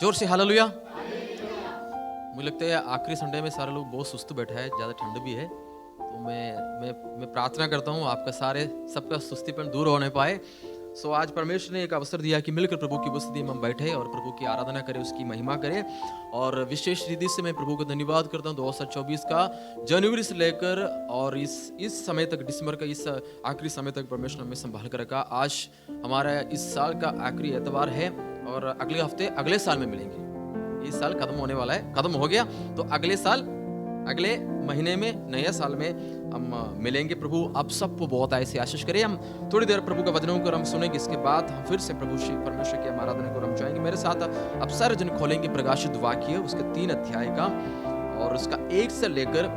जोर से हालेलुया। मुझे लगता है आखिरी संडे में सारे लोग बहुत सुस्त बैठे हैं, ज़्यादा ठंड भी है। तो मैं प्रार्थना करता हूँ आपका सबका सुस्तीपन दूर होने पाए। सो आज परमेश्वर ने एक अवसर दिया कि मिलकर प्रभु की उपस्थिति में हम बैठे और प्रभु की आराधना करें, उसकी महिमा करें। और विशेष रीति से मैं प्रभु को धन्यवाद करता हूँ 2024 का जनवरी से लेकर और इस समय तक, दिसंबर का इस आखिरी समय तक परमेश्वर हमें संभाल कर रखा। आज हमारा इस साल का आखिरी एतवार है और अगले हफ्ते अगले साल में मिलेंगे। इस साल खत्म होने वाला है, खत्म हो गया तो अगले साल अगले महीने में नए साल में हम मिलेंगे। प्रभु आप सबको बहुत ऐसी आशीष करें। हम थोड़ी देर प्रभु का वचनों को हम सुनेंगे, इसके बाद हम फिर से प्रभु श्री परमेश्वर की आराधना को हम जाएंगे। मेरे साथ अब सारे जन खोलेंगे प्रकाशित वाक्य उसके 3 अध्याय का और उसका 1 से लेकर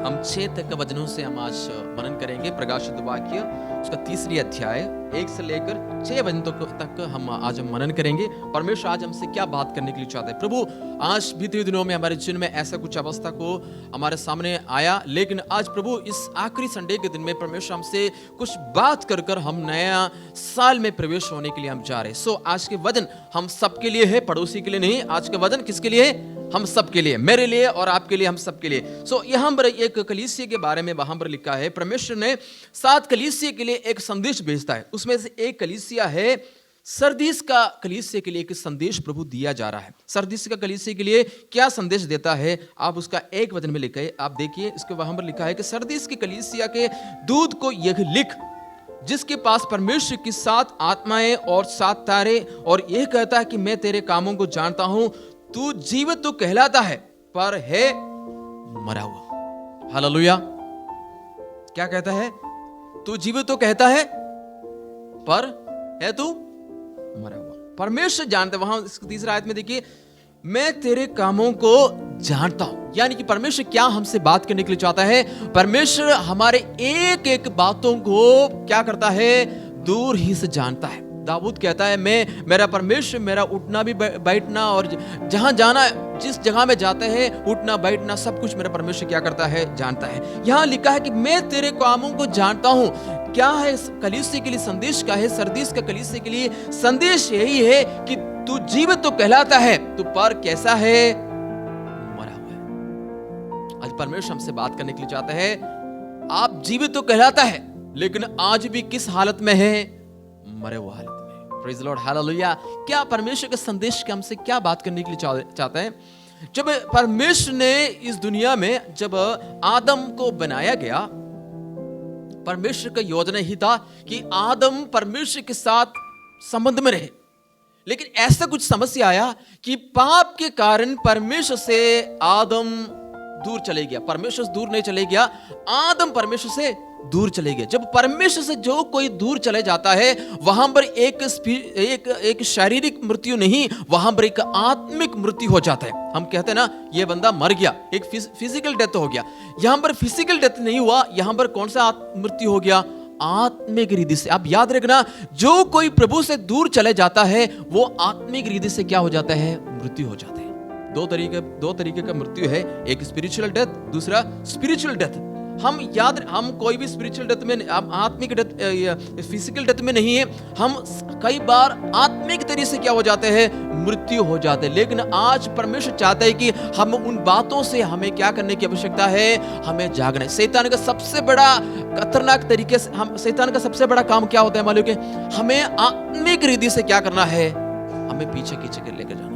हम 6 तक के वचनों से हम आज मनन करेंगे। प्रकाशित वाक्य उसका 3 अध्याय 1 से लेकर 6 वचन तक हम आज मनन करेंगे। परमेश्वर आज हमसे क्या बात करने के लिए चाहते हैं। प्रभु आज बीते दिनों में हमारे जीवन में ऐसा कुछ अवस्था को हमारे सामने आया, लेकिन आज प्रभु इस आखिरी संडे के दिन में परमेश्वर हमसे कुछ बात कर हम नया साल में प्रवेश होने के लिए हम जा रहे हैं। सो आज के वचन हम सबके लिए है, पड़ोसी के लिए नहीं। आज के वचन किसके लिए है? हम सबके लिए, मेरे लिए और आपके लिए, हम सबके लिए। सो यहाँ पर एक कलीसिया के बारे में वहां पर लिखा है, परमेश्वर ने 7 कलीसिया के लिए एक संदेश भेजता है। उसमें से एक कलीसिया है सरदीस का कलीसिया के लिए एक संदेश प्रभु दिया जा रहा है। सरदीस का कलीसिया के लिए क्या संदेश देता है, आप उसका एक वचन में लिखा है, आप देखिए। इसके वहां पर लिखा है कि सरदीस की कलीसिया के दूत को यह लिख, जिसके पास परमेश्वर की 7 आत्माएं और 7 तारे, और यह कहता है कि मैं तेरे कामों को जानता हूं, तू जीवित तो कहलाता है पर है मरा हुआ। हालेलुया। क्या कहता है? तू जीवित तो कहता है पर है तू मरा हुआ। परमेश्वर जानते, वहां 3 आयत में देखिए, मैं तेरे कामों को जानता हूं। यानी कि परमेश्वर क्या हमसे बात करने के लिए चाहता है? परमेश्वर हमारे एक एक बातों को क्या करता है? दूर ही से जानता है। दाऊद कहता है, मैं मेरा परमेश्वर मेरा उठना भी बैठना और जहां जाना, जिस जगह में जाते हैं, उठना बैठना सब कुछ मेरा परमेश्वर क्या करता है? जानता है। यहां लिखा है कि मैं तेरे कामों को जानता हूं। क्या है कलीसिया के लिए संदेश? क्या है सरदीस का कलीसिया के लिए संदेश? यही है कि तू जीवित तो कहलाता है, तू पर कैसा है? मरा हुआ है। आज परमेश्वर हमसे बात करने के लिए चाहता है। आप जीवित तो कहलाता है, लेकिन आज भी किस हालत में है? मरे हुए हालत में। Praise the Lord, hallelujah. क्या परमेश्वर के संदेश के हमसे क्या बात करने के लिए चाहता है? जब परमेश्वर ने इस दुनिया में जब आदम को बनाया गया, परमेश्वर का योजना ही था कि आदम परमेश्वर के साथ संबंध में रहे। लेकिन ऐसा कुछ समस्या आया कि पाप के कारण परमेश्वर से आदम दूर चले गया। परमेश्वर से दूर नहीं चले गया, आदम परमेश्वर से दूर चले गए। जब परमेश्वर से जो कोई दूर चले जाता है, वहां पर एक शारीरिक मृत्यु नहीं, वहां पर एक आत्मिक मृत्यु हो जाता है। हम कहते हैं ना, ये बंदा मर गया, एक फिजिकल डेथ हो गया। यहां पर फिजिकल डेथ नहीं हुआ, यहां पर कौन सा मृत्यु हो गया? आत्मिक रीति से। आप याद रखना, जो कोई प्रभु से दूर चले जाता है वो आत्मिक रीति से क्या हो जाता है? मृत्यु हो जाता है। दो तरीके का मृत्यु है, एक स्पिरिचुअल डेथ, दूसरा स्पिरिचुअल डेथ। हम कोई भी स्पिरिचुअल डेथ में, आत्मिक डेथ, फिजिकल डेथ में नहीं है। हम कई बार आत्मिक तरीके से क्या हो जाते हैं? मृत्यु हो जाते हैं। लेकिन आज परमेश्वर चाहता है कि हम उन बातों से हमें क्या करने की आवश्यकता है? हमें जागना है। शैतान का सबसे बड़ा खतरनाक तरीके से शैतान का सबसे बड़ा काम क्या होता है मालूम है? हमें आत्मिक रीति से क्या करना है? हमें पीछे कर लेकर जाना।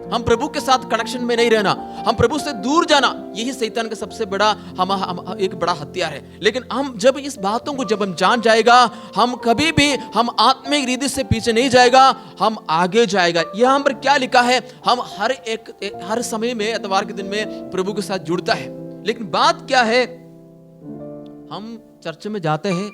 हम प्रभु के साथ कनेक्शन में नहीं रहना, हम प्रभु से दूर जाना, यही शैतान का सबसे बड़ा एक बड़ा हथियार है। लेकिन हम जब इस बातों को जब हम जान जाएगा, हम कभी भी हम आत्मिक रीति से पीछे नहीं जाएगा, हम आगे जाएगा। यहाँ पर क्या लिखा है? हम हर समय में, एतवार के दिन में प्रभु के साथ जुड़ता है। लेकिन बात क्या है? हम चर्च में जाते हैं,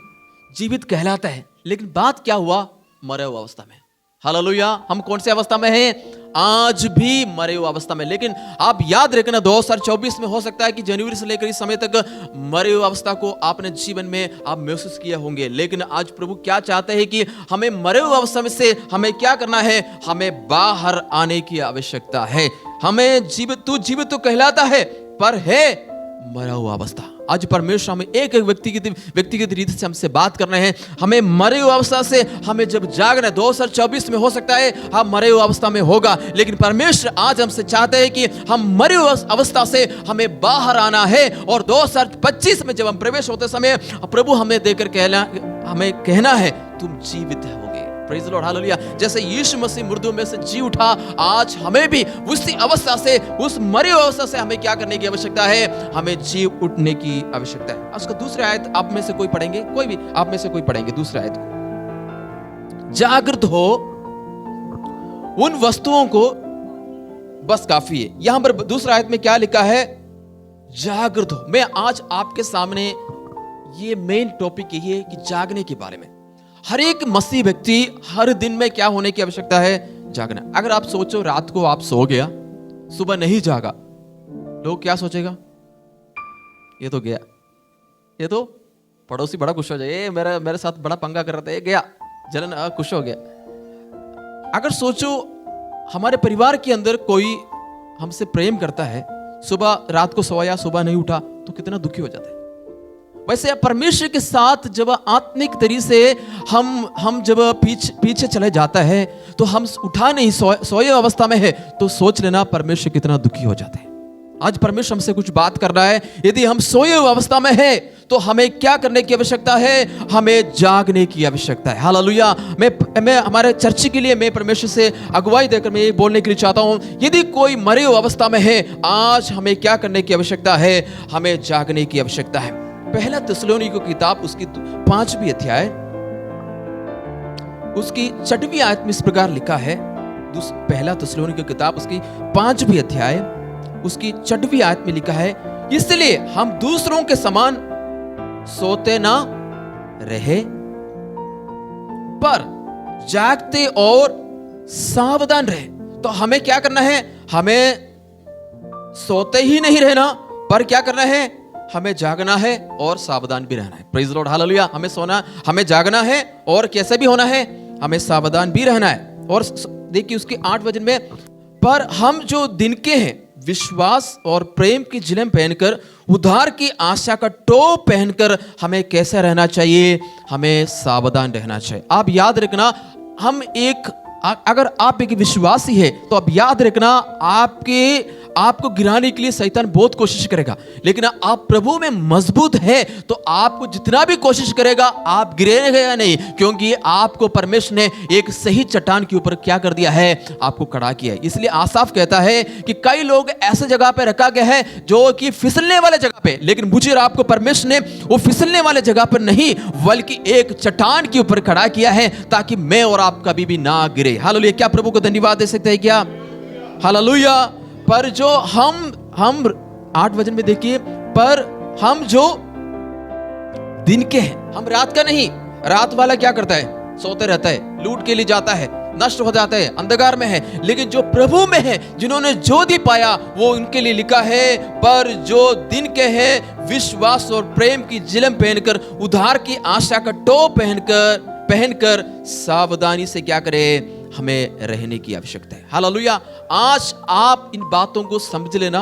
जीवित कहलाता है, लेकिन बात क्या हुआ? मरे हुए अवस्था में। हालेलुया। हम कौन सी अवस्था में हैं? आज भी मरे हुए अवस्था में। लेकिन आप याद रखना, 2024 में हो सकता है कि जनवरी से लेकर इस समय तक मरे हुए अवस्था को आपने जीवन में आप महसूस किया होंगे। लेकिन आज प्रभु क्या चाहते हैं कि हमें मरे हुए अवस्था में से हमें क्या करना है? हमें बाहर आने की आवश्यकता है। हमें तू जीवित तो कहलाता है पर है मरा हुआ अवस्था। आज परमेश्वर हमें एक एक व्यक्तिगत रीति से हमसे बात कर रहे हैं। हमें मरे हुए अवस्था से हमें जब जागना है, 2024 में हो सकता है हम मरे हुए अवस्था में होगा, लेकिन परमेश्वर आज हमसे चाहते हैं कि हम मरे हुए अवस्था से हमें बाहर आना है। और 2025 में जब हम प्रवेश होते समय प्रभु हमें देकर हमें कहना है तुम जीवित होगे। Praise the Lord, hallelujah. जैसे यीशु मसीह मुर्दों में से जी उठा, आज हमें भी उसी अवस्था से, उस मरे हुए अवस्था से हमें क्या करने की आवश्यकता है? हमें जी उठने की आवश्यकता है। उसका दूसरा आयत आप में से कोई पढ़ेंगे? कोई भी आप में से कोई पढ़ेंगे दूसरा आयत को? जागृत हो उन वस्तुओं को, बस काफी है। यहां पर दूसरा आयत में क्या लिखा है? जागृत हो। मैं आज आपके सामने ये मेन टॉपिक यही है कि जागने के बारे में। हर एक मसीह व्यक्ति हर दिन में क्या होने की आवश्यकता है? जागना। अगर आप सोचो रात को आप सो गया, सुबह नहीं जागा, लोग क्या सोचेगा? ये तो गया, ये तो पड़ोसी बड़ा खुश हो जाए, मेरे साथ बड़ा पंगा कर रहा था, ये गया, जलन खुश हो गया। अगर सोचो हमारे परिवार के अंदर कोई हमसे प्रेम करता है, सुबह रात को सोया, सुबह नहीं उठा, तो कितना दुखी हो जाता है। वैसे परमेश्वर के साथ जब आत्मिक तरीके से हम जब पीछे चले जाता है, तो हम उठा नहीं, सोए अवस्था में है, तो सोच लेना परमेश्वर कितना दुखी हो जाते हैं। आज परमेश्वर हमसे कुछ बात कर रहा है। यदि हम सोए अवस्था में है तो हमें क्या करने की आवश्यकता है? हमें जागने की आवश्यकता है। हालेलुया। मैं हमारे चर्च के लिए मैं परमेश्वर से अगुवाई देकर मैं ये बोलने के लिए चाहता हूं, यदि कोई मरे हुए अवस्था में है, आज हमें क्या करने की आवश्यकता है? हमें जागने की आवश्यकता है। पहला थिस्सलुनीकियों की किताब उसकी 5वीं अध्याय उसकी 6वीं आयत में इस प्रकार लिखा है। पहला थिस्सलुनीकियों की किताब उसकी 5वीं अध्याय उसकी 6वीं आयत में लिखा है, इसलिए हम दूसरों के समान सोते ना रहे, पर जागते और सावधान रहे। तो हमें क्या करना है? हमें सोते ही नहीं रहना, पर क्या करना है? हमें जागना है और सावधान भी रहना है। Praise the Lord, hallelujah. हमें जागना है और कैसे भी होना है? हमें सावधान भी रहना है। और देखिए उसके 8 वचन में, पर हम जो दिन के हैं विश्वास और प्रेम की जिलम पहनकर, उद्धार की आशा का टोप पहनकर हमें कैसे रहना चाहिए? हमें सावधान रहना चाहिए। आप याद रखना, अगर आप एक विश्वासी है तो अब याद रखना, आपको गिराने के लिए शैतान बहुत कोशिश करेगा, लेकिन आप प्रभु में मजबूत है तो आपको जितना भी कोशिश करेगा आप गिरेगा नहीं, क्योंकि आपको परमेश्वर ने एक सही चट्टान के ऊपर क्या कर दिया है? आपको खड़ा किया है। इसलिए आसाफ कहता है कि कई लोग ऐसे जगह पे रखा गया है जो कि फिसलने वाले जगह पे, लेकिन मुझे और आपको परमेश्वर ने वो फिसलने वाले जगह पर नहीं, बल्कि एक चट्टान के ऊपर खड़ा किया है, ताकि मैं और आप कभी भी ना गिरे। हालेलुया। क्या प्रभु को धन्यवाद दे सकते हैं क्या? हालेलुया। पर जो हम 8 वचन में देखिए, पर हम जो दिन के हैं, हम रात का नहीं। रात वाला क्या करता है? सोते रहता है, लूट के लिए जाता है, नष्ट हो जाता है, अंधकार में है। लेकिन जो प्रभु में है, जिन्होंने ज्योति पाया, वो उनके लिए लिखा है, पर जो दिन के हैं विश्वास और प्रेम की जिलम पहनकर, उद्धार की आशा का टोप पहनकर सावधानी से क्या करें? हमें रहने की आवश्यकता है। हालेलुया। आज आप इन बातों को समझ लेना।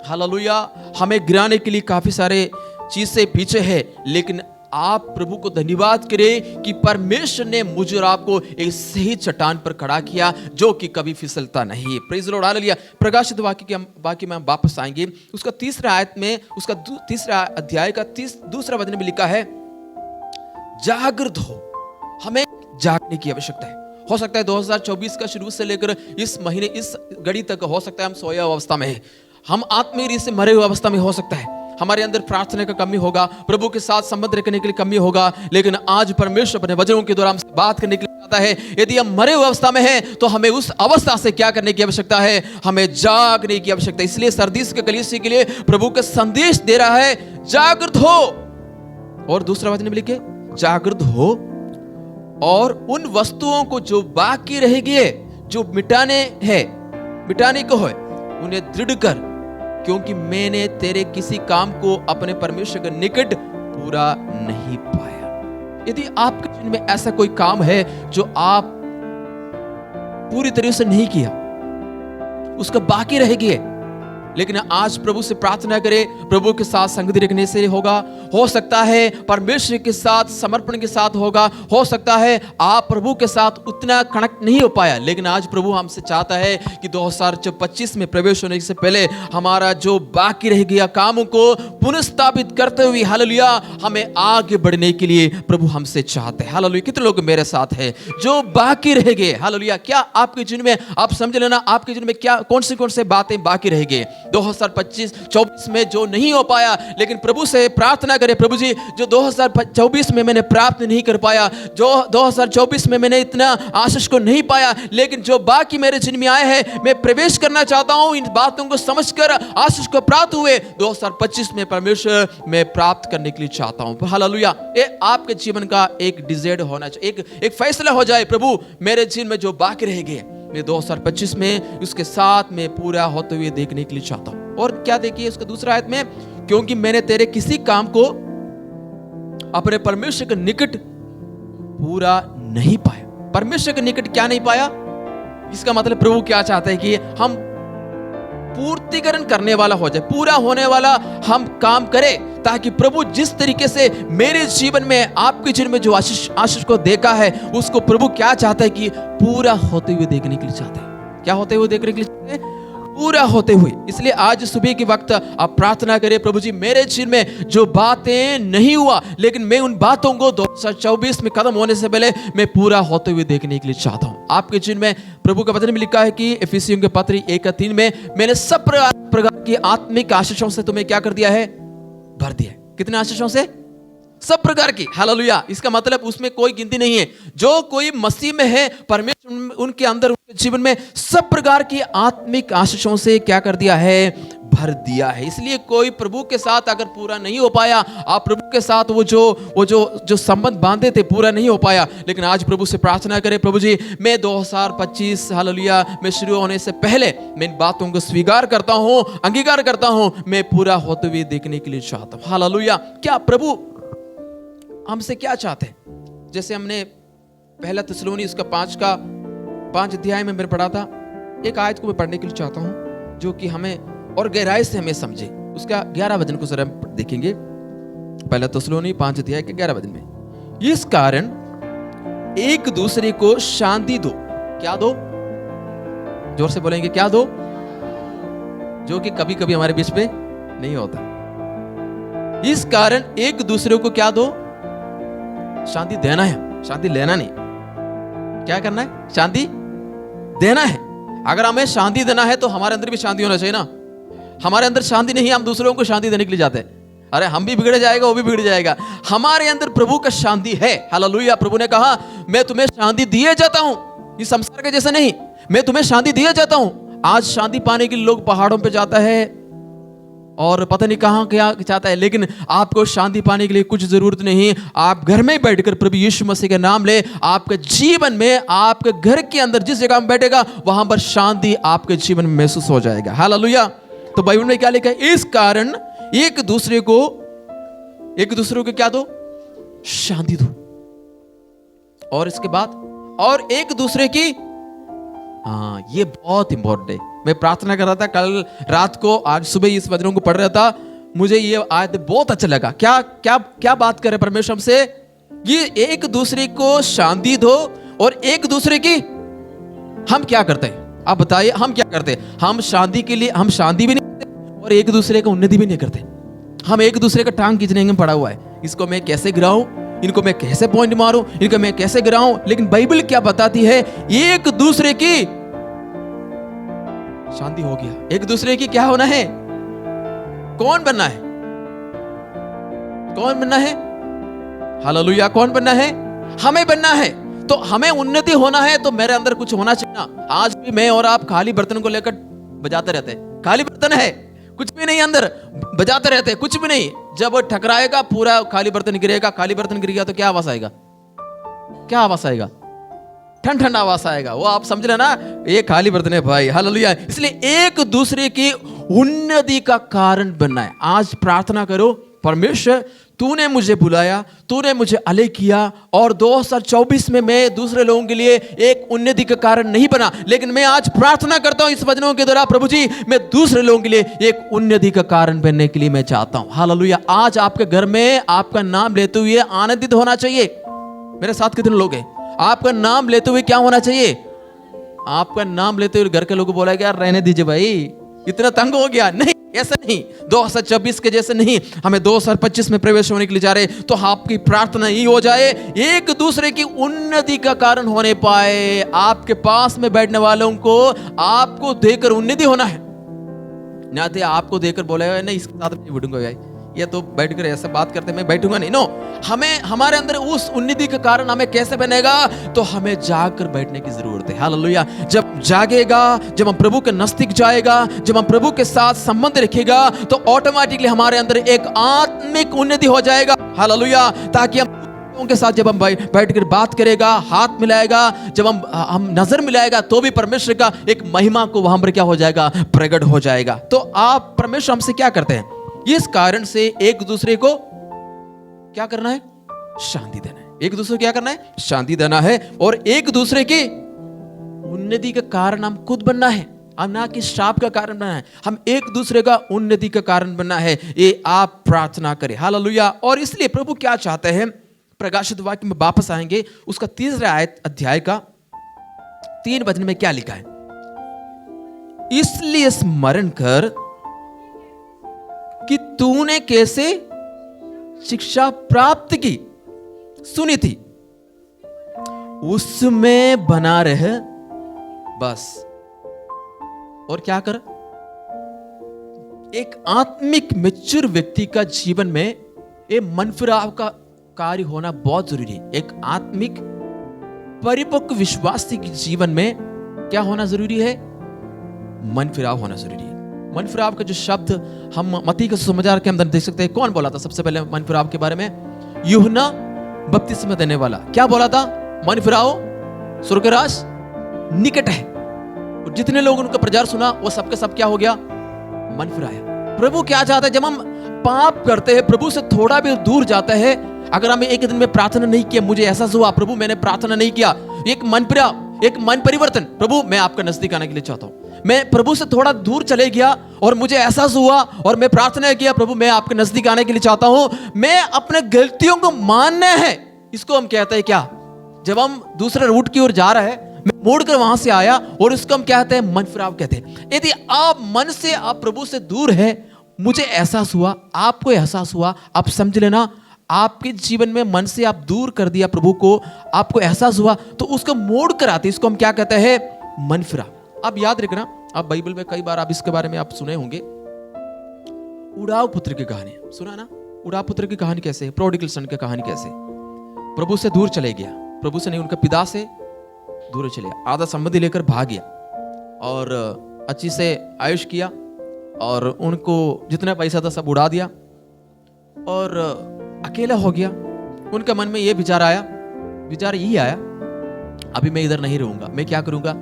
हालेलुया। हमें गिराने के लिए काफी सारे चीजें पीछे है, लेकिन आप प्रभु को धन्यवाद करें कि परमेश्वर ने मुझे और आपको एक सही चट्टान पर खड़ा किया, जो कि कभी फिसलता नहीं है। Praise the Lord, hallelujah. प्रकाशित वाक्य में हम वापस आएंगे। उसका 3रा आयत में, उसका 3रा अध्याय का 2रा वचन में लिखा है, जागृत हो। हमें जागने की आवश्यकता है। हो सकता है 2024 का शुरू से लेकर इस महीने, इस घड़ी तक हो सकता है हम सोया अवस्था में है, हम आत्मीय रीति से मरे हुए अवस्था में हो सकता है, हमारे अंदर प्रार्थना का कमी होगा, प्रभु के साथ संबंध रखने के लिए कमी होगा। लेकिन आज परमेश्वर अपने वचनों के द्वारा हमसे बात करने के लिए आता है, यदि हम मरे हुए अवस्था में हैं तो हमें उस अवस्था से क्या करने की आवश्यकता है? हमें जागने की आवश्यकता है। इसलिए सरदीस के कलीसिया के लिए प्रभु का संदेश दे रहा है, जागृत हो। और दूसरा वचन में लिखे, जागृत हो और उन वस्तुओं को जो बाकी रह गए, जो मिटाने को है, उन्हें दृढ़ कर, क्योंकि मैंने तेरे किसी काम को अपने परमेश्वर के निकट पूरा नहीं पाया। यदि आपके जीवन में ऐसा कोई काम है जो आप पूरी तरह से नहीं किया, उसका बाकी रह गया, लेकिन आज प्रभु से प्रार्थना करें, प्रभु के साथ संगति रखने से होगा। हो सकता है परमेश्वर के साथ समर्पण के साथ होगा। हो सकता है आप प्रभु के साथ उतना कनेक्ट नहीं हो पाया, लेकिन आज प्रभु हमसे चाहता है कि 2025 में प्रवेश होने से पहले हमारा जो बाकी रह गया कामों को पुनर्स्थापित करते हुए हालेलुया हमें आगे बढ़ने के लिए प्रभु हमसे चाहते हैं। हालेलुया, कितने लोग मेरे साथ हैं जो बाकी रह गए? हालेलुया, क्या आपके जीवन में, आप समझ लेना, आपके जीवन में क्या कौन से बातें बाकी रह गए 2025-24 में जो नहीं हो पाया, लेकिन प्रभु से प्रार्थना करें, प्रभु जी जो 2024 में मैंने प्राप्त नहीं कर पाया, जो 2024 में मैंने इतना आशीष को नहीं पाया, लेकिन जो बाकी मेरे जीवन में आए हैं मैं प्रवेश करना चाहता हूं। इन बातों को समझकर आशीष को प्राप्त हुए 2025 में परमेश्वर मैं प्राप्त करने के लिए चाहता हूं। हालेलुया, ये आपके जीवन का एक डिजायर होना चाहिए, एक फैसला हो जाए, प्रभु मेरे जीवन में जो बाकी रह गए मैं 2025 में उसके साथ मैं पूरा होते हुए देखने के लिए चाहता हूं। और क्या देखिए उसका दूसरा आयत में, क्योंकि मैंने तेरे किसी काम को अपने परमेश्वर के निकट पूरा नहीं पाया। परमेश्वर के निकट क्या नहीं पाया? इसका मतलब प्रभु क्या चाहता है कि हम पूर्तिकरण करने वाला हो जाए, पूरा होने वाला हम काम करें, ताकि प्रभु जिस तरीके से मेरे जीवन में आपके जीवन में जो आशीष को देखा है उसको प्रभु क्या चाहता है कि पूरा होते हुए देखने के लिए चाहता है। क्या होते हुए देखने के लिए चाहते हैं? पूरा होते हुए। इसलिए आज सुबह के वक्त आप प्रार्थना करें, प्रभु जी मेरे जीवन में जो बातें नहीं हुआ, लेकिन मैं उन बातोों को 2024 में खत्म होने से पहले मैं पूरा होते हुए देखने के लिए चाहता हूं। आपके जीवन में प्रभु का वचन में लिखा है कि इफिसियों के पत्र 1:3 में मैंने सब प्रकार की आत्मिक आशीषों से तुम्हें क्या कर दिया है? भर दिया है। कितने आशीषों से? सब प्रकार की। हालेलुया, इसका मतलब उसमें कोई गिनती नहीं है। जो कोई मसीह में है, परमेश्वर उनके अंदर उनके जीवन में सब प्रकार की आत्मिक आशीषों से क्या कर दिया है? भर दिया है। इसलिए कोई प्रभु के साथ अगर पूरा नहीं हो पाया, आप प्रभु के साथ वो जो संबंध बांधे थे पूरा नहीं हो पाया, लेकिन आज प्रभु से प्रार्थना करें, प्रभु जी मैं 2025 हालेलुया में शुरू होने से पहले मैं इन बातों को स्वीकार करता हूं, अंगीकार करता हूं, मैं पूरा होते हुए देखने के लिए चाहता हूं। हालेलुया, क्या प्रभु हमसे क्या चाहते हैं? जैसे हमने पहला थिस्सलुनी उसका 5 अध्याय में मैंने पढ़ा था, एक आयत को मैं पढ़ने के लिए चाहता हूं जो कि हमें और गहराई से हमें समझे। उसका 11 वचन को जरा देखेंगे। पहला थिस्सलुनी 5 अध्याय के 11 वचन में, इस कारण एक दूसरे को शांति दो। क्या दो? जोर से बोलेंगे, क्या दो? जो कि कभी कभी हमारे बीच में नहीं होता। इस कारण एक दूसरे को क्या दो? शांति देना है, शांति लेना नहीं। क्या करना है? शांति देना है। अगर हमें शांति देना है तो हमारे अंदर भी शांति होना चाहिए ना। हमारे अंदर शांति नहीं है, हम दूसरों को शांति देने के लिए जाते हैं। अरे हम भी बिगड़ जाएगा, वो भी बिगड़ जाएगा। हमारे अंदर प्रभु का शांति है। हालेलुया, प्रभु ने कहा मैं तुम्हें शांति दिए जाता हूं, इस संसार के जैसे नहीं, मैं तुम्हें शांति दिए जाता हूं। आज शांति पाने के लिए लोग पहाड़ों पे जाता है और पता नहीं कहां क्या चाहता है, लेकिन आपको शांति पाने के लिए कुछ जरूरत नहीं। आप घर में बैठकर प्रभु यीशु मसीह का नाम ले, आपके जीवन में, आपके घर के अंदर जिस जगह में बैठेगा वहां पर शांति आपके जीवन में महसूस हो जाएगा। हालेलुया। तो बाइबल में क्या लिखा है? इस कारण एक दूसरे को क्या दो? शांति दो। और इसके बाद और एक दूसरे की, हाँ ये बहुत इंपॉर्टेंट है। मैं प्रार्थना कर रहा था कल रात को, आज सुबह इस वचनों को पढ़ रहा था, मुझे ये आयत बहुत अच्छा लगा। क्या क्या क्या बात करे परमेश्वर हमसे? ये एक दूसरे को शांति दो और एक दूसरे की, हम क्या करते हैं? आप बताइए, हम क्या करते हैं? हम शांति के लिए, हम शांति भी नहीं करते और एक दूसरे का उन्नति भी नहीं करते। हम एक दूसरे का टांग खींचने में पड़ा हुआ है। इसको मैं कैसे गिराऊं, इनको मैं कैसे पॉइंट मारूं, इनको मैं कैसे गिराऊं। लेकिन बाइबल क्या बताती है? एक दूसरे की शांति हो गया। एक दूसरे की क्या होना है? कौन बनना है? कौन बनना है? हालेलुया, कौन बनना है? हमें बनना है। तो हमें उन्नति होना है तो मेरे अंदर कुछ होना चाहिए ना। आज भी मैं और आप खाली बर्तन को लेकर बजाते रहते हैं। खाली बर्तन है, कुछ भी नहीं अंदर, बजाते रहते हैं, कुछ भी नहीं। जब टकराएगा पूरा खाली बर्तन गिरेगा। खाली बर्तन गिर गया तो क्या आवाज आएगा? क्या आवाज आएगा? ठंड ठंड आवाज आएगा। वो आप समझ रहे ना, ये खाली बर्तन है भाई। हालेलुया। इसलिए एक दूसरे की उन्नति का कारण बनना है। आज प्रार्थना करो, परमेश्वर तूने मुझे बुलाया, तूने मुझे अलग किया, और 2024 में मैं दूसरे लोगों के लिए एक उन्नति का कारण नहीं बना, लेकिन मैं आज प्रार्थना करता हूं इस वचनों के द्वारा, प्रभु जी मैं दूसरे लोगों के लिए एक उन्नति का कारण बनने के लिए मैं चाहता हूं। हालेलुया। आज आपके घर में आपका नाम लेते हुए आनंदित होना चाहिए। मेरे साथ कितने लोग हैं? आपका नाम लेते हुए क्या होना चाहिए? आपका नाम लेते हुए घर के लोग बोला यार रहने दीजिए भाई, इतना तंग हो गया। नहीं, ऐसा नहीं। 2024 के जैसे नहीं, हमें 2025 में प्रवेश होने के लिए जा रहे, तो आपकी प्रार्थना ही हो जाए एक दूसरे की उन्नति का कारण होने पाए। आपके पास में बैठने वालों को आपको देकर उन्नति होना है, ना तो आपको देकर बोलेगा नहीं इसके साथ नहीं बैठूंगा भाई, ये तो बैठकर ऐसा बात करते मैं बैठूंगा नहीं। नो, हमें हमारे अंदर उस उन्नति का कारण हमें कैसे बनेगा? तो हमें जागकर बैठने की जरूरत है। हालेलुया। जब जागेगा, जब हम प्रभु के नजदीक जाएगा, जब हम प्रभु के साथ संबंध रखेगा, तो ऑटोमेटिकली हमारे अंदर एक आत्मिक उन्नति हो जाएगा। हालेलुया। ताकि हम के साथ जब हम बैठकर बात करेगा, हाथ मिलाएगा, जब हम नजर मिलाएगा, तो भी परमेश्वर का एक महिमा को वहां पर क्या हो जाएगा? प्रकट हो जाएगा। तो आप परमेश्वर हमसे क्या करते हैं? इस कारण से एक दूसरे को क्या करना है? शांति देना है। एक दूसरे को क्या करना है? शांति देना है। और एक दूसरे की उन्नति का कारण हम खुद बनना है, हम ना कि श्राप का कारण बनना है। हम एक दूसरे का उन्नति का कारण बनना है। ये आप प्रार्थना करें। हालेलुया। और इसलिए प्रभु क्या चाहते हैं? प्रकाशित वाक्य में वापस आएंगे, उसका 3 अध्याय का 3 वचन में क्या लिखा है? इसलिए स्मरण कर कि तूने कैसे शिक्षा प्राप्त की, सुनी थी, उसमें बना रह बस। और क्या कर? एक आत्मिक मैच्योर व्यक्ति का जीवन में ये मन फिराव का कार्य होना बहुत जरूरी है। एक आत्मिक परिपक्व विश्वासी के जीवन में क्या होना जरूरी है? मन फिराव होना जरूरी है। मन फिराव का जो शब्द हम मत्ती के सुसमाचार के अंदर देख सकते हैं। कौन बोला था सबसे पहले मन फिराव के बारे में? यूहन्ना बपतिस्मा देने वाला। क्या बोला था? मन फिराओ, स्वर्ग राज निकट है। और जितने लोग उनका प्रचार सुना वो सबके सब क्या हो गया? मन फिराया। प्रभु क्या चाहता है? जब हम पाप करते हैं, प्रभु से थोड़ा भी दूर जाता है, अगर हमें एक दिन में प्रार्थना नहीं किया, मुझे एहसास हुआ प्रभु मैंने प्रार्थना नहीं किया, एक मन फिरा, एक मन परिवर्तन, प्रभु मैं आपका नजदीक आने के लिए चाहता हूं। मैं प्रभु से थोड़ा दूर चले गया और मुझे एहसास हुआ और मैं प्रार्थना किया, प्रभु मैं आपके नजदीक आने के लिए चाहता हूं, मैं अपने गलतियों को मानना है। इसको हम कहते हैं क्या? जब हम दूसरे रूट की ओर जा रहे हैं, मैं मोड़कर वहां से आया, और इसको हम कहते हैं मन फिराव कहते हैं। यदि आप मन से आप प्रभु से दूर है, मुझे एहसास हुआ, आपको एहसास हुआ, आप समझ लेना आपके जीवन में मन से आप दूर कर दिया प्रभु को, आपको एहसास हुआ, तो उसको मोड़ कर आते, इसको हम क्या कहते हैं? मन फिराव। अब याद रखना, आप बाइबल में कई बार आप इसके बारे में आप सुने होंगे, उड़ाव पुत्र की कहानी सुना ना? उड़ाव पुत्र की कहानी कैसे है? प्रोडिगल सन की कहानी कैसे? प्रभु से दूर चले गया, प्रभु से नहीं, उनके पिता से दूर चले गया, आधा संबंधी लेकर भाग गया, और अच्छी से आयुष किया, और उनको जितना पैसा था सब उड़ा दिया, और अकेला हो गया। उनके मन में ये विचार यही आया, अभी मैं इधर नहीं रहूंगा, मैं क्या करूंगा?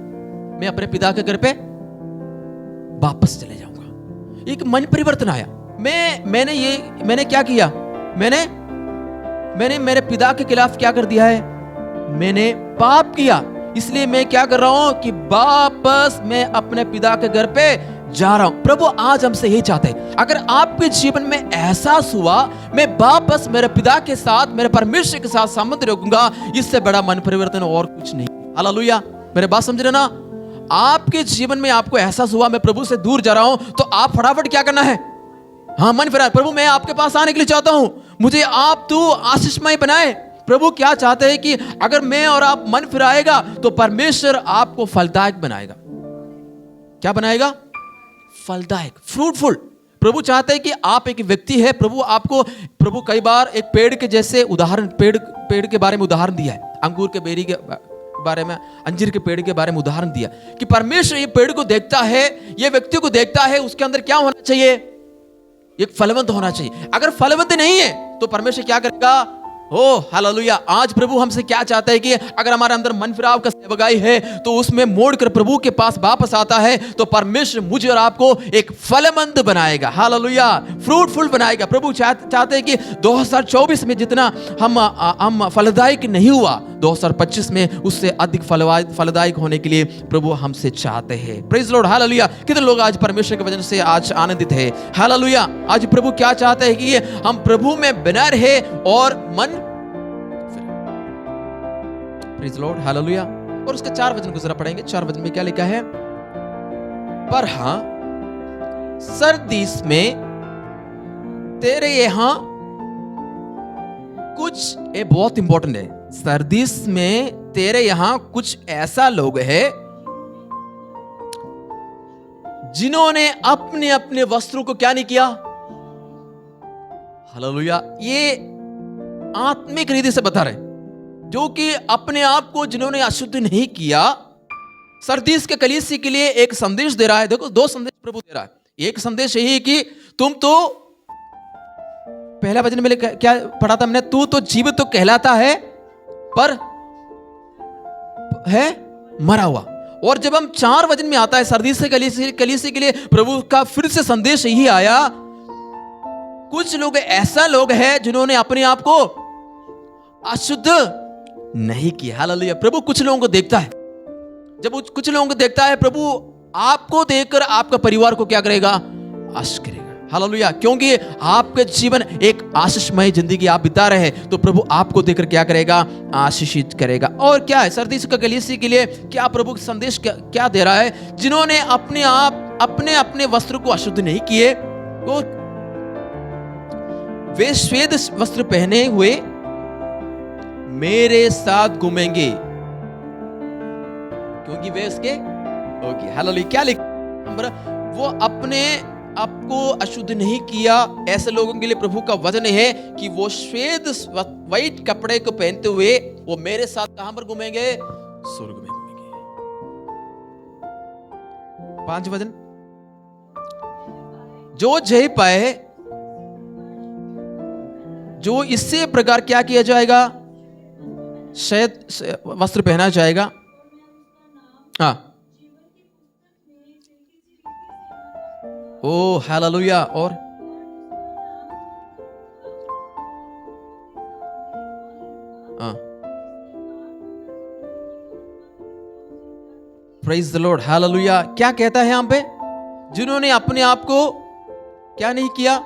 मैं अपने पिता के घर पे वापस चले जाऊंगा। एक मन परिवर्तन आया। मैंने क्या किया? मैंने मेरे पिता के खिलाफ क्या कर दिया है? मैंने पाप किया। इसलिए मैं क्या कर रहा हूं कि वापस मैं अपने पिता के घर पे जा रहा हूं। प्रभु आज हमसे यही चाहते हैं, अगर आपके जीवन में एहसास हुआ मैं वापस मेरे पिता के साथ, मेरे परमेश्वर के साथ संबंध रखूंगा, इससे बड़ा मन परिवर्तन और कुछ नहीं। हालेलुया। मेरे बात समझ रहे ना? आपके जीवन में आपको एहसास हुआ मैं प्रभु से दूर जा रहा हूं, तो आप फटाफट क्या करना है? हाँ, मन फिरा, प्रभु मैं आपके पास आने के लिए चाहता हूं, मुझे आप तू आशीषमय बनाए। प्रभु क्या चाहते हैं कि अगर मैं और आप मन फिराएगा तो परमेश्वर आपको फलदायक बनाएगा। क्या बनाएगा? फलदायक, फ्रूटफुल। प्रभु चाहते हैं कि आप एक व्यक्ति है, प्रभु कई बार एक पेड़ के जैसे उदाहरण, पेड़ के बारे में उदाहरण दिया है, अंगूर के बेरी के बारे में, अंजीर के पेड़ के बारे में उदाहरण दिया कि परमेश्वर ये पेड़ को देखता है, ये व्यक्ति को देखता है, उसके अंदर क्या होना चाहिए? एक फलवंत होना चाहिए। अगर फलवंत नहीं है तो परमेश्वर क्या करेगा? ओ हालेलुया। आज प्रभु हमसे क्या चाहता है कि अगर हमारे अंदर मन फिराव का सेवकाई है तो उसमें मोड़कर प्रभु के पास वापस आता है तो परमेश्वर मुझे और आपको एक फलमंद बनाएगा। हालेलुया, फ्रूटफुल बनाएगा। प्रभु चाहते हैं कि 2024 में जितना हम फलदायक नहीं हुआ, 2025 में उससे अधिक फलदायक होने के लिए प्रभु हमसे चाहते हैं। Praise Lord, hallelujah. कितने लोग आज परमेश्वर के वचन से आज आनंदित है? हालेलुया। आज प्रभु क्या चाहते हैं कि हम प्रभु में बना रहे और मन, प्रेज लॉर्ड, हालेलुया। और उसके 4 वचन को जरा पढ़ेंगे। 4 वचन में क्या लिखा है? पर हां, सरदीस में तेरे यहां कुछ, ये बहुत इंपॉर्टेंट है, सरदीस में तेरे यहां कुछ ऐसा लोग है जिन्होंने अपने अपने वस्त्रों को क्या नहीं किया? हालेलुया। ये आत्मिक रीति से बता रहे, जो कि अपने आप को जिन्होंने अशुद्ध नहीं किया। सरदीस के कलीसिया के लिए एक संदेश दे रहा है। देखो, 2 संदेश प्रभु दे रहा है। एक संदेश यही है कि तुम तो, पहला वचन में क्या पढ़ा था हमने? तू तो जीवित तो कहलाता है पर है मरा हुआ। और जब हम 4 वचन में आता है सरदीस से कलीसिया के लिए प्रभु का फिर से संदेश यही आया, कुछ लोग ऐसा लोग हैं जिन्होंने अपने आप को अशुद्ध नहीं किया। हालेलुया। प्रभु कुछ लोगों को देखता है, जब कुछ लोगों को देखता है, प्रभु आपको देखकर आपका परिवार को क्या करेगा? आशीष करेगा। हालेलुया। क्योंकि आपका जीवन एक आशीषमय जिंदगी आप बिता रहे हैं, तो प्रभु आपको देखकर क्या करेगा? आशीषित करेगा। और क्या है सरदीस का कलीसिया के लिए क्या प्रभु संदेश क्या दे रहा है? जिन्होंने अपने अपने वस्त्र को अशुद्ध नहीं किए, वो वे श्वेत वस्त्र पहने हुए मेरे साथ घूमेंगे, क्योंकि वे उसके होगी। हालेलुया। क्या लिखा? वो अपने आपको अशुद्ध नहीं किया। ऐसे लोगों के लिए प्रभु का वचन है कि वो श्वेत व्हाइट कपड़े को पहनते हुए वो मेरे साथ कहां पर घूमेंगे? स्वर्ग में घूमेंगे। 5 वचन, जो जय पाए, जो इससे प्रकार क्या किया जाएगा? श्वेत वस्त्र पहना जाएगा। हाँ, ओ हालेलुया। और प्रेज द लॉर्ड, हालेलुया। क्या कहता है यहां पे? जिन्होंने अपने आप को क्या नहीं किया?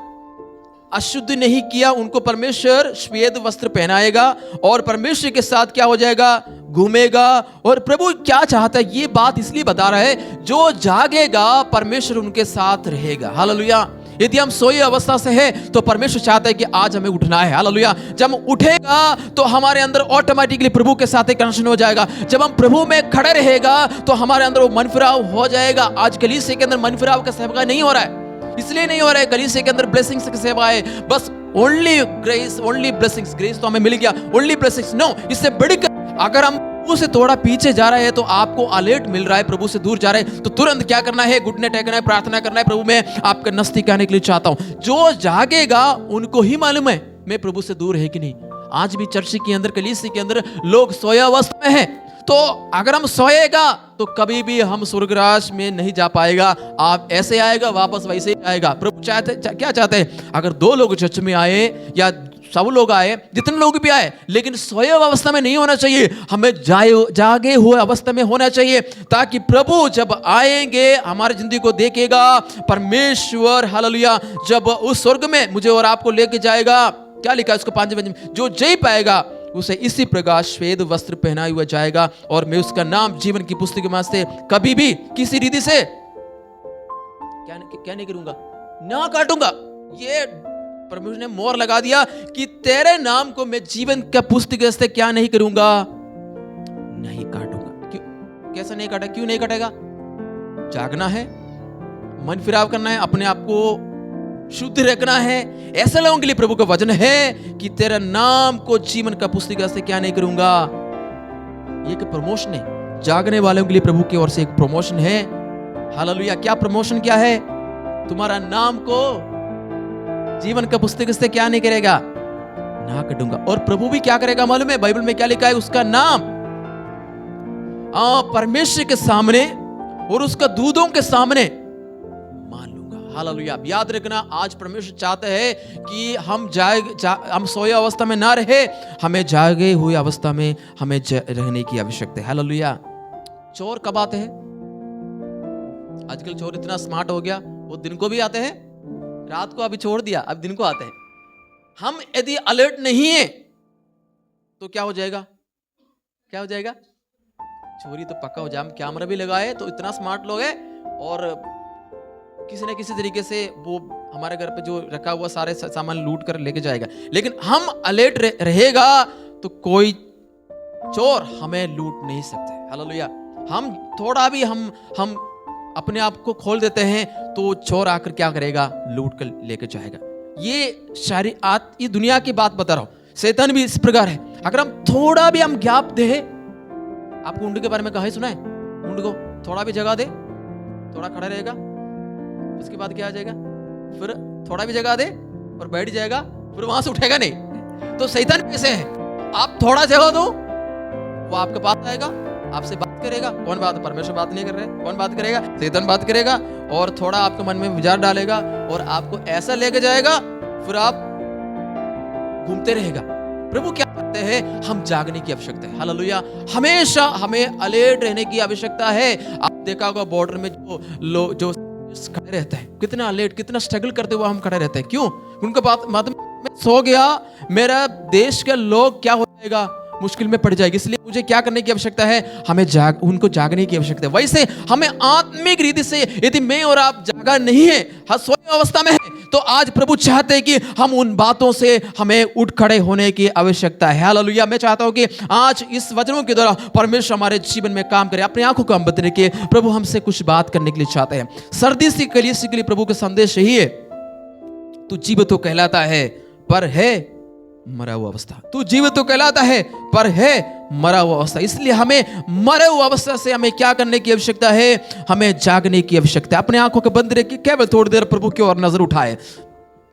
अशुद्ध नहीं किया, उनको परमेश्वर श्वेत वस्त्र पहनाएगा और परमेश्वर के साथ क्या हो जाएगा? घूमेगा। और प्रभु क्या चाहता है? ये बात इसलिए बता रहा है, जो जागेगा परमेश्वर उनके साथ रहेगा। हालेलुया। यदि हम सोई अवस्था से है तो परमेश्वर चाहता है कि आज हमें उठना है। हालेलुया। जब हम उठेगा तो हमारे अंदर ऑटोमेटिकली प्रभु के साथ एक कनेक्शन हो जाएगा। जब हम प्रभु में खड़े रहेगा तो हमारे अंदर वो मनफिराव हो जाएगा। आज कलीसिया के अंदर मनफिराव का सेवका नहीं हो रहा है, इसलिए नहीं हो रहा है। कलीसिया के अंदर ब्लेसिंग्स की सेवा है, बस only grace, only blessings. Grace तो हमें मिल गया, ओनली ब्लेसिंग्स नो। इससे बढ़कर अगर हम प्रभु से थोड़ा पीछे जा रहे हैं तो आपको अलर्ट मिल रहा है, प्रभु से दूर जा रहे हैं तो तुरंत क्या करना है? घुटने टेकना है, प्रार्थना करना है, प्रभु मैं आपका नजदीक आने के लिए चाहता हूं। जो जागेगा उनको ही मालूम है मैं प्रभु से दूर है कि नहीं। आज भी चर्च के अंदर, कलीसिया के अंदर लोग सोया अवस्था में है, तो अगर हम सोएगा तो कभी भी हम स्वर्गराज में नहीं जा पाएगा। आप ऐसे आएगा, वापस वैसे ही आएगा। प्रभु क्या चाहते हैं? अगर 2 लोग चर्च में आए या सब लोग आए, जितने लोग भी आए, लेकिन सोए अवस्था में नहीं होना चाहिए, हमें जागे हुए अवस्था में होना चाहिए, ताकि प्रभु जब आएंगे हमारी जिंदगी को देखेगा परमेश्वर। हालेलुया। जब उस स्वर्ग में मुझे और आपको लेके जाएगा, क्या लिखा है उसको 5 वचन में? जो जय पाएगा उसे इसी प्रकार श्वेत वस्त्र पहना हुआ जाएगा और मैं उसका नाम जीवन की पुस्तक में से कभी भी किसी रीति से क्या नहीं करूंगा? ना काटूंगा। ये परमेश्वर ने मोहर लगा दिया कि तेरे नाम को मैं जीवन का पुस्तक से क्या नहीं करूंगा? नहीं काटूंगा। क्यों? कैसा नहीं काटा? क्यों नहीं काटेगा? जागना है, मन फिराव करना है, अपने आप को शुद्ध रखना है। ऐसे लोगों के लिए प्रभु का वचन है कि तेरा नाम को जीवन का पुस्तिका से क्या नहीं करूंगा। ये एक प्रमोशन है जागने वालों के लिए, प्रभु की ओर से एक प्रमोशन है। हालेलुया। क्या प्रमोशन क्या है? तुम्हारा नाम को जीवन का पुस्तक से क्या नहीं करेगा? ना कटूंगा। और प्रभु भी क्या करेगा मालूम है? बाइबल में क्या लिखा है? उसका नाम परमेश्वर के सामने और उसका दूतों के सामने मान लूंगा। हालेलुया। याद रखना, आज परमेश्वर चाहते हैं कि हम सोए अवस्था में ना रहे, हमें जागे हुई अवस्था में हमें रहने की आवश्यकता है। हालेलुया। चोर कब आते हैं? आजकल चोर इतना स्मार्ट हो गया, वो दिन को भी आते हैं, रात को अभी छोड़ दिया, अब दिन को आते हैं। हम यदि अलर्ट नहीं है तो क्या हो जाएगा? क्या हो जाएगा? चोरी तो पक्का हो जाए। हम कैमरा भी लगाए तो इतना स्मार्ट लोग है, और किसी न किसी तरीके से वो हमारे घर पे जो रखा हुआ सारे सामान लूट कर लेके जाएगा। लेकिन हम अलर्ट रहेगा तो कोई चोर हमें लूट नहीं सकते। हालेलुया। हम थोड़ा भी हम अपने आप को खोल देते हैं तो चोर आकर क्या करेगा? लूट कर लेके जाएगा। ये दुनिया की बात बता रहा हूं। शैतान भी इस प्रकार है। अगर हम थोड़ा भी हम गैप दे, आपको ऊंट के बारे में कहा सुना है? ऊंट को थोड़ा भी जगह दे, थोड़ा खड़ा रहेगा, उसके बाद क्या आ जाएगा? फिर थोड़ा भी जगह दे और बैठ जाएगा, फिर वहां से उठेगा नहीं। तो शैतान कैसे है? आप थोड़ा जगह दो, वो आपके पास आएगा, आपसे बात करेगा। कौन बात? परमेश्वर बात नहीं कर रहे, कौन बात करेगा? शैतान बात करेगा, और थोड़ा आपके मन में विचार डालेगा और आपको ऐसा लेके जाएगा, फिर आप घूमते रहेगा। प्रभु क्या कहते हैं? हम जागने की आवश्यकता है। हालेलुया। हमेशा हमें अलर्ट रहने की आवश्यकता है। आप देखा होगा बॉर्डर में जो लोग जो खड़े रहते हैं, कितना अलर्ट, कितना स्ट्रगल करते हुए हम खड़े रहते हैं। क्यों? उनका बात मैं सो गया, मेरा देश के लोग क्या हो जाएगा? मुश्किल में पड़ जाएगी। इसलिए मुझे क्या करने की आवश्यकता है? हमें उनको जागने की आवश्यकता है। वैसे हमें आत्मिक रीति से यदि मैं और आप जागा नहीं है, हर सोई अवस्था में है, तो आज प्रभु चाहते हैं कि हम उन बातों से हमें उठ खड़े होने की आवश्यकता है। हालेलुया। मैं चाहता हूं कि आज इस वचनों के द्वारा परमेश्वर हमारे जीवन में काम करे। अपनी आंखों को हम बंद रखिए। प्रभु हमसे कुछ बात करने के लिए चाहते हैं। सर्दी सी कलीसिया के लिए प्रभु का संदेश यही है, तू जीवित तो कहलाता है पर है मरा हुआ अवस्था। तू जीवित तो कहलाता है पर है मरा हुआ अवस्था। इसलिए हमें मरे हुआ अवस्था से हमें क्या करने की आवश्यकता है? हमें जागने की आवश्यकता है। अपने आंखों को बंद रखिए, केवल थोड़ी देर प्रभु की ओर नजर उठाए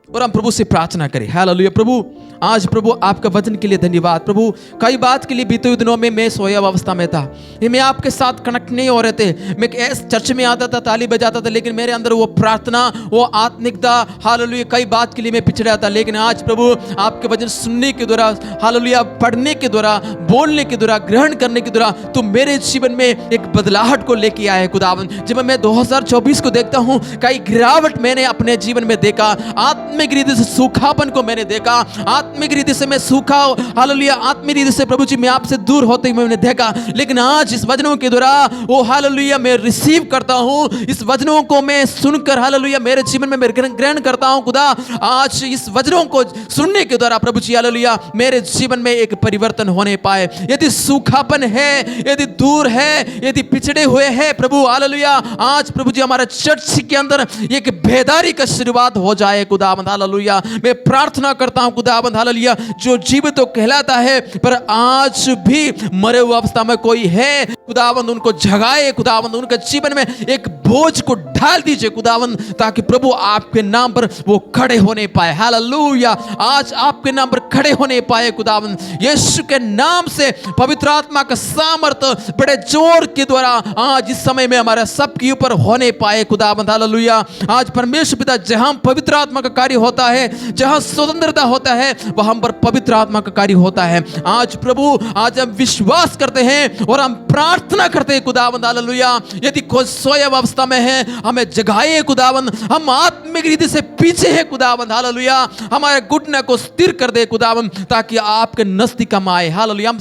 और हम प्रभु से प्रार्थना करें। हालेलुया। प्रभु, आज प्रभु आपका वचन के लिए धन्यवाद। प्रभु, कई बात के लिए बीते हुए दिनों में मैं सोया अवस्था में था, मैं आपके साथ कनेक्ट नहीं हो रहे थे। मैं चर्च में आता था, ताली बजाता था, लेकिन मेरे अंदर वो प्रार्थना, वो आत्मिकता, हालेलुया, कई बात के लिए मैं पिछड़ा था। लेकिन आज प्रभु आपके वचन सुनने के द्वारा, हालेलुया, पढ़ने के द्वारा, बोलने के द्वारा, ग्रहण करने के द्वारा तो मेरे जीवन में एक बदलाहट को लेके आया है खुदावन। जब मैं 2024 को देखता हूँ, कई गिरावट मैंने अपने जीवन में देखा। आत्मिक रीति से सूखापन को मैंने देखा। आत्मिक रीति से मैं सूखा, हालेलुया, आत्मिक रीति से प्रभु जी मैं आपसे दूर होते हुए मैंने देखा। लेकिन आज इस वचनों के द्वारा वो हालेलुया मैं रिसीव करता हूं। इस वचनों को मैं सुनकर हालेलुया मेरे जीवन में मैं ग्रहण करता हूं। खुदा, आज इस वचनों को सुनने के द्वारा प्रभु जी हालेलुया मेरे जीवन में एक परिवर्तन होने पाए। यदि सूखापन है, यदि दूर है, यदि पिछड़े हुए है प्रभु हालेलुया, आज प्रभु जी हमारे चर्च के अंदर एक बेदारी का शुरुआत हो जाए खुदावंद। हालेलुया, मैं प्रार्थना करता हूं खुदावंद हालेलुया, जो जीवित तो कहलाता है पर आज भी मरे हुए अवस्था में कोई है खुदावंद, उनको जगाए खुदावंद, उनके जीवन में एक बोझ को ढाल दीजिए खुदावंद, ताकि प्रभु आपके नाम पर वो खड़े होने पाए। हालेलुया, आज आपके नाम पर खड़े होने पाए खुदावंद। यीशु के नाम से पवित्र आत्मा का सामर्थ्य बड़े जोर के द्वारा आज इस समय में हमारे सबके ऊपर होने पाए खुदावंद। हालेलुया, आज परमेश्वर पिता, जहां पवित्र आत्मा का कार्य होता है, जहां स्वतंत्रता होता है, वहां पर पवित्र आत्मा का कार्य होता है। आज प्रभु, आज हम विश्वास करते हैं और हम प्रार्थना करते हैं खुदावंद हालेलुया, यदि कोई सोए अवस्था में है हमें जगाए खुदावंद। हम आत्मिक रीति से पीछे हैं खुदावंद हालेलुया, हमारे घुटने को स्थिर कर दे खुदावंद, ताकि आपके नजदीक हम आए। हालेलुया।